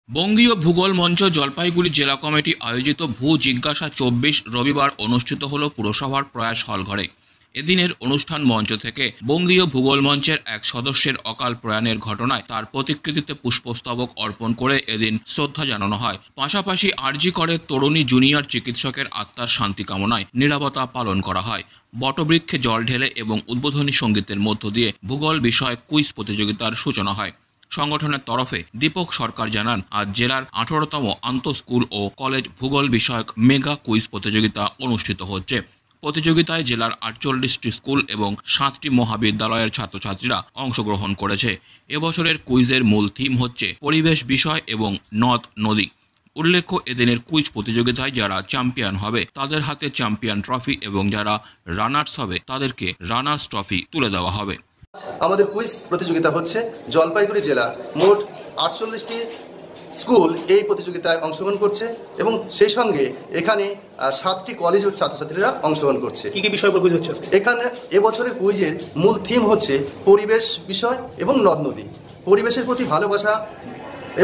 বঙ্গীয় ভূগোল মঞ্চ জলপাইগুড়ি জেলা কমিটি আয়োজিত ভূ জিজ্ঞাসা ২৪ রবিবার অনুষ্ঠিত হল পুরসভার প্রয়াস হলঘরে। এদিনের অনুষ্ঠান মঞ্চ থেকে বঙ্গীয় ভূগোল মঞ্চের এক সদস্যের অকাল প্রয়াণের ঘটনায় তার প্রতিকৃতিতে পুষ্পস্তবক অর্পণ করে এদিন শ্রদ্ধা জানানো হয়। পাশাপাশি আরজি করে তরুণী জুনিয়র চিকিৎসকের আত্মার শান্তি কামনায় নীরবতা পালন করা হয়। বটবৃক্ষে জল ঢেলে এবং উদ্বোধনী সঙ্গীতের মধ্য দিয়ে ভূগোল বিষয়ক কুইজ প্রতিযোগিতার সূচনা হয়। সংগঠনের তরফে দীপক সরকার জানান, আজ জেলার 18তম আন্তঃস্কুল ও কলেজ ভূগোল বিষয়ক মেগা কুইজ প্রতিযোগিতা অনুষ্ঠিত হচ্ছে। প্রতিযোগিতায় জেলার 48টি স্কুল এবং 7টি মহাবিদ্যালয়ের ছাত্রছাত্রীরা অংশগ্রহণ করেছে। এবছরের কুইজের মূল থিম হচ্ছে পরিবেশ বিষয় এবং নদ নদী। উল্লেখ্য, এদিনের কুইজ প্রতিযোগিতায় যারা চ্যাম্পিয়ন হবে তাদের হাতে চ্যাম্পিয়ন ট্রফি এবং যারা রানার্স হবে তাদেরকে রানার্স ট্রফি তুলে দেওয়া হবে। আমাদের কুইজ প্রতিযোগিতা হচ্ছে জলপাইগুড়ি জেলা মোট 48টি স্কুল এই প্রতিযোগিতায় অংশগ্রহণ করছে এবং সেই সঙ্গে এখানে 7টি কলেজের ছাত্রছাত্রীরা অংশগ্রহণ করছে। কি কি বিষয় কুইজ হচ্ছে? এখানে এবছরের কুইজের মূল থিম হচ্ছে পরিবেশ বিষয় এবং নদ নদী। পরিবেশের প্রতি ভালোবাসা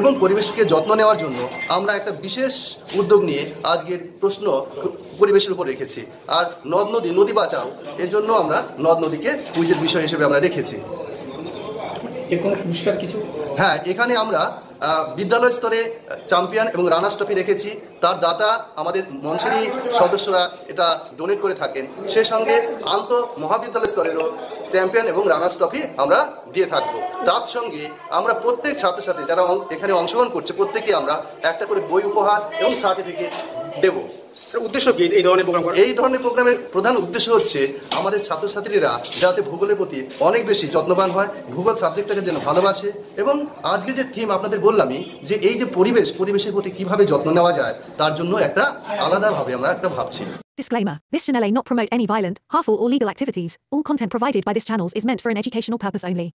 এবং পরিবেশকে যত্ন নেওয়ার জন্য আমরা একটা বিশেষ উদ্যোগ নিয়ে আজকের প্রশ্ন পরিবেশের উপর রেখেছি। আর নদ নদী নদী বাঁচাও এর জন্য আমরা নদ নদীকে কুইজের বিষয় হিসেবে আমরা রেখেছি। এর কোনো পুরস্কার কিছু? হ্যাঁ, এখানে আমরা বিদ্যালয় স্তরে চ্যাম্পিয়ন এবং রানার্স ট্রফি রেখেছি। তার দাতা আমাদের মঞ্চেরই সদস্যরা এটা ডোনেট করে থাকেন। সে সঙ্গে মহাবিদ্যালয় স্তরেরও চ্যাম্পিয়ন এবং রানার্স ট্রফি আমরা দিয়ে থাকবো। তার সঙ্গে আমরা প্রত্যেক ছাত্রছাত্রী যারা এখানে অংশগ্রহণ করছে প্রত্যেকে আমরা একটা করে বই উপহার এবং সার্টিফিকেট দেব। উদ্দেশ্য কি এই ধরনের প্রোগ্রাম? এই ধরনের প্রোগ্রামের প্রধান উদ্দেশ্য হচ্ছে আমাদের ছাত্রছাত্রীরা যাতে ভূগোলের প্রতি অনেক বেশি যত্নবান হয়, ভূগোল সাবজেক্টটাকে যেন ভালোবাসে। এবং আজকে যে থিম আপনাদের বললামই যে এই যে পরিবেশের প্রতি কিভাবে যত্ন নেওয়া যায় তার জন্য একটা আলাদাভাবে আমরা একটা ভাবছি। Disclaimer. This channel may not promote any violent, harmful or legal activities. All content provided by this channel is meant for an educational purpose only.